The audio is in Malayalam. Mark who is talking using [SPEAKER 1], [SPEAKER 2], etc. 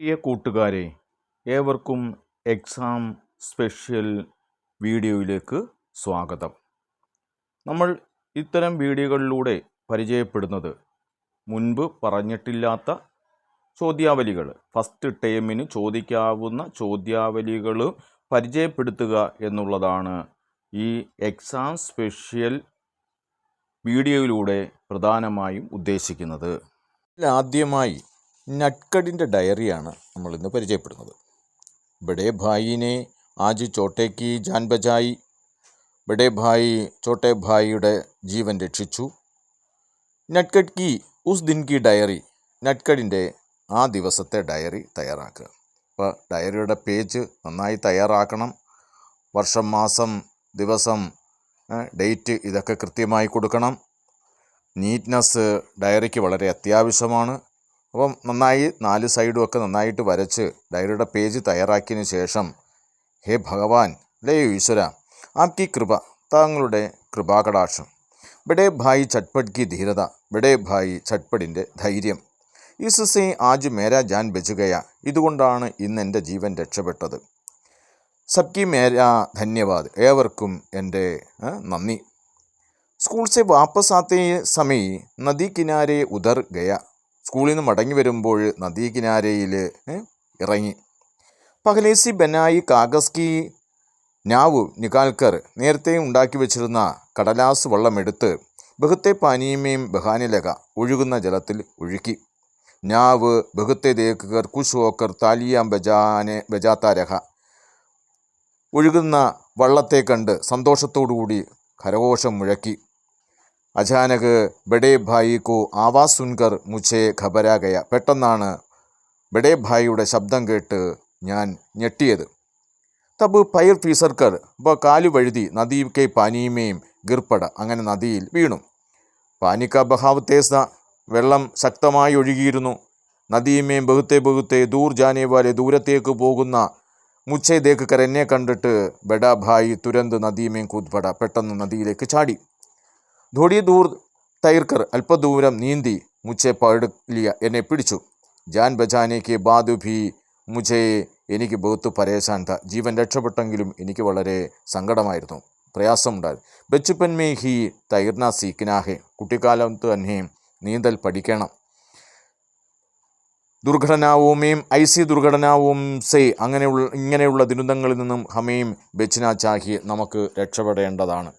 [SPEAKER 1] പ്രിയ കൂട്ടുകാരെ, ഏവർക്കും എക്സാം സ്പെഷ്യൽ വീഡിയോയിലേക്ക് സ്വാഗതം. നമ്മൾ ഇത്തരം വീഡിയോകളിലൂടെ പരിചയപ്പെടുന്നത് മുൻപ് പറഞ്ഞിട്ടില്ലാത്ത ചോദ്യാവലികൾ, ഫസ്റ്റ് ടേമിന് ചോദിക്കാവുന്ന ചോദ്യാവലികൾ പരിചയപ്പെടുത്തുക എന്നുള്ളതാണ് ഈ എക്സാം സ്പെഷ്യൽ വീഡിയോയിലൂടെ പ്രധാനമായും ഉദ്ദേശിക്കുന്നത്. ആദ്യമായി നട്കഡിൻ്റെ ഡയറിയാണ് നമ്മളിന്ന് പരിചയപ്പെടുന്നത്. ബഡേ ഭായിനെ ആജ് ചോട്ടെ കി ജാൻ ബചായി. ബഡേ ഭായി ചോട്ടെ ഭായിയുടെ ജീവൻ രക്ഷിച്ചു. നട്കഡ് കി ഉസ് ദിൻ കി ഡയറി. നട്കഡിൻ്റെ ആ ദിവസത്തെ ഡയറി തയ്യാറാക്കുക. അപ്പോൾ ഡയറിയുടെ പേജ് നന്നായി തയ്യാറാക്കണം. വർഷം, മാസം, ദിവസം, ഡേറ്റ് ഇതൊക്കെ കൃത്യമായി കൊടുക്കണം. നീറ്റ്നെസ് ഡയറിക്ക് വളരെ അത്യാവശ്യമാണ്. അപ്പം നന്നായി 4 സൈഡും ഒക്കെ നന്നായിട്ട് വരച്ച് ഡയറിയുടെ പേജ് തയ്യാറാക്കിയതിന് ശേഷം, ഹേ ഭഗവാൻ, ലേ ഈശ്വര, ആപ്കി കൃപ, താങ്കളുടെ കൃപാകടാക്ഷം. ബഡേ ഭായി ചട്പട് കി ധീരത. ബഡേ ഭായി ചട്പടിൻ്റെ ധൈര്യം. ഇസ്സേ ആജ് മേരാ ജാൻ ബച്ചുകയ. ഇതുകൊണ്ടാണ് ഇന്ന് എൻ്റെ ജീവൻ രക്ഷപ്പെട്ടത്. സബ്കി മേരാ ധന്യവാദ്. ഏവർക്കും എൻ്റെ നന്ദി. സ്കൂൾ സെ വാപ്പസ് ആത്തെ സമയ നദി കിനാരെ ഉദർ ഗയ. സ്കൂളിൽ നിന്ന് മടങ്ങി വരുമ്പോൾ നദീ കിനാരയിൽ ഇറങ്ങി. പഹലേസി ബനായി കാഗസ് കി നാവ് നികാൽക്കർ. നേരത്തെ ഉണ്ടാക്കി വെച്ചിരുന്ന കടലാസ് വെള്ളമെടുത്ത് ബഹുത്തെ പാനീയമേം ബഹാനിലക. ഒഴുകുന്ന ജലത്തിൽ ഒഴുക്കി. നാവ് ബഹുത്തെ ദേക്കർ കുഷ് ഹോക്കർ താലിയാം ബജാത്ത രഹ. ഒഴുകുന്ന വള്ളത്തെ കണ്ട് സന്തോഷത്തോടുകൂടി കരഘോഷം മുഴക്കി. അചാനക് ബഡേ ഭായി കോ ആവാസ് സുൻകർ മുझे ഘബരാ ഗയ. പെട്ടെന്നാണ് ബഡേ ഭായിയുടെ ശബ്ദം കേട്ട് ഞാൻ ഞെട്ടിയത്. തബ് പൈർ ഫീസർക്കർ. അപ്പോൾ കാലു വഴുതി നദിക്കെ പാനീമേം ഗിർപ്പട. അങ്ങനെ നദിയിൽ വീണു. പാനിക്ക ബഹാവ് തേസ്ന. വെള്ളം ശക്തമായി ഒഴുകിയിരുന്നു. നദിമേം ബഹുത്തെ ദൂർ ജാനേ വാലെ. ദൂരത്തേക്ക് പോകുന്ന മുझे ദേക്കർ. എന്നെ കണ്ടിട്ട് ബഡാ ഭായി തുരന്ത് നദിമേം കൂദ്പട. പെട്ടെന്ന് നദിയിലേക്ക് ചാടി. ധോടി ദൂർ തൈർക്കർ. അല്പദൂരം നീന്തി മുझे പകട് ലിയ. എന്നെ പിടിച്ചു. ജാൻ ബചാനേക്ക് ബാദ് ഭി മുझे എനിക്ക് ബഹുത്ത് പരേശാൻ ത. ജീവൻ രക്ഷപ്പെട്ടെങ്കിലും എനിക്ക് വളരെ സങ്കടമായിരുന്നു, പ്രയാസമുണ്ടായിരുന്നു. ബച്ചുപ്പൻ മേ ഹി തൈർന സീക്കിനാഹെ. കുട്ടിക്കാലത്ത് തന്നെ നീന്തൽ പഠിക്കണം. ദുർഘടനാവുമേം ഐസി ദുർഘടനാവും സേ. ഇങ്ങനെയുള്ള ദുരന്തങ്ങളിൽ നിന്നും ഹമേം ബച്ചിന ചാഹി. നമുക്ക് രക്ഷപ്പെടേണ്ടതാണ്.